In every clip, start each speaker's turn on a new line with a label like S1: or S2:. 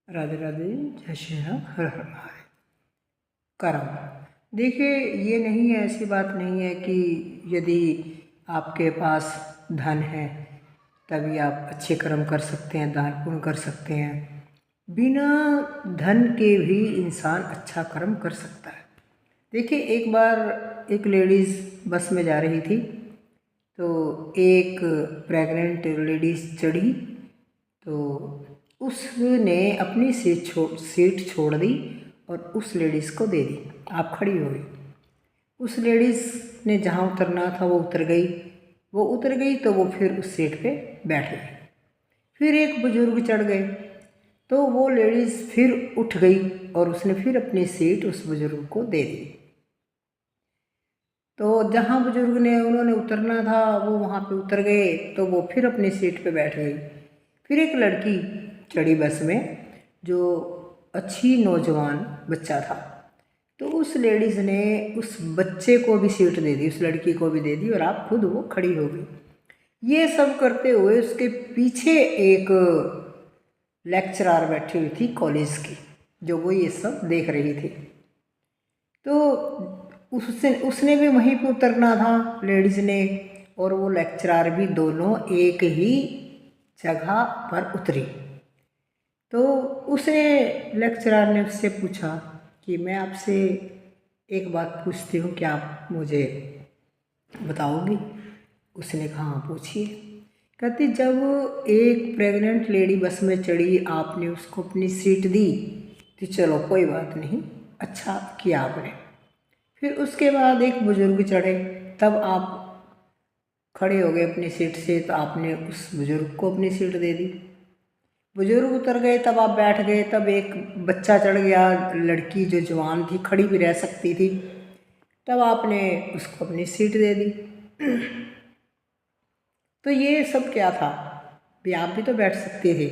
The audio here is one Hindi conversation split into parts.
S1: राधे राधे, जय श्री राम, हर हर महादेव। कर्म, देखिए, ये नहीं है, ऐसी बात नहीं है कि यदि आपके पास धन है तभी आप अच्छे कर्म कर सकते हैं, दान पुण्य कर सकते हैं। बिना धन के भी इंसान अच्छा कर्म कर सकता है। देखिए, एक बार एक लेडीज़ बस में जा रही थी, तो एक प्रेग्नेंट लेडीज़ चढ़ी, तो उसने अपनी सीट छोड़ दी और उस लेडीज़ को दे दी। आप खड़ी हो गई। उस लेडीज़ ने जहाँ उतरना था वो उतर गई। वो उतर गई तो वो फिर उस सीट पे बैठ गई। फिर एक बुजुर्ग चढ़ गए, तो वो लेडीज़ फिर उठ गई और उसने फिर अपनी सीट उस बुजुर्ग को दे दी। तो जहाँ बुजुर्ग ने उन्होंने उतरना था वो वहाँ पे उतर गए, तो वो फिर अपनी सीट पे बैठ गई। फिर एक लड़की चढ़ी बस में, जो अच्छी नौजवान बच्चा था, तो उस लेडीज़ ने उस बच्चे को भी सीट दे दी, उस लड़की को भी दे दी और आप खुद वो खड़ी हो गई। ये सब करते हुए उसके पीछे एक लेक्चरार बैठी हुई थी कॉलेज की, जो वो ये सब देख रही थी। तो उसने भी वहीं पे उतरना था, लेडीज़ ने और वो लेक्चरार भी, दोनों एक ही जगह पर उतरी। तो उसने लेक्चरार ने उससे पूछा कि मैं आपसे एक बात पूछती हूँ, क्या आप मुझे बताओगी? उसने कहा हाँ पूछिए। कहती, जब एक प्रेग्नेंट लेडी बस में चढ़ी, आपने उसको अपनी सीट दी, तो चलो कोई बात नहीं, अच्छा किया आपने। फिर उसके बाद एक बुजुर्ग चढ़े, तब आप खड़े हो गए अपनी सीट से, तो आपने उस बुजुर्ग को अपनी सीट दे दी। बुजुर्ग उतर गए, तब आप बैठ गए। तब एक बच्चा चढ़ गया, लड़की जो जवान थी, खड़ी भी रह सकती थी, तब आपने उसको अपनी सीट दे दी। तो ये सब क्या था? भी आप भी तो बैठ सकते थे,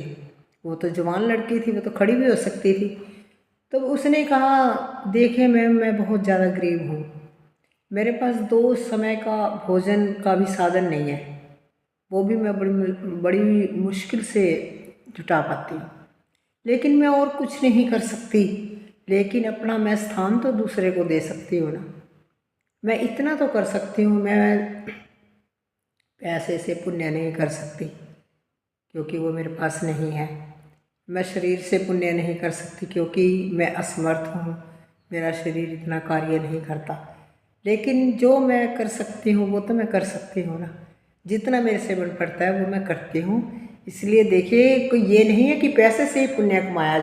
S1: वो तो जवान लड़की थी, वो तो खड़ी भी हो सकती थी। तो उसने कहा, देखे मैम, मैं बहुत ज़्यादा गरीब हूँ, मेरे पास 2 समय का भोजन का भी साधन नहीं है, वो भी मैं बड़ी मुश्किल से जुटा पाती हूँ, लेकिन मैं और कुछ नहीं कर सकती, लेकिन अपना मैं स्थान तो दूसरे को दे सकती हूँ ना। मैं इतना तो कर सकती हूँ, मैं पैसे से पुण्य नहीं कर सकती क्योंकि वो मेरे पास नहीं है। मैं शरीर से पुण्य नहीं कर सकती क्योंकि मैं असमर्थ हूँ, मेरा शरीर इतना कार्य नहीं करता। लेकिन जो मैं कर सकती हूँ वो तो मैं कर सकती हूँ ना, जितना मेरे से बन पड़ता है वो मैं करती हूँ। इसलिए देखिए, कोई ये नहीं है कि पैसे से ही पुण्य कमाया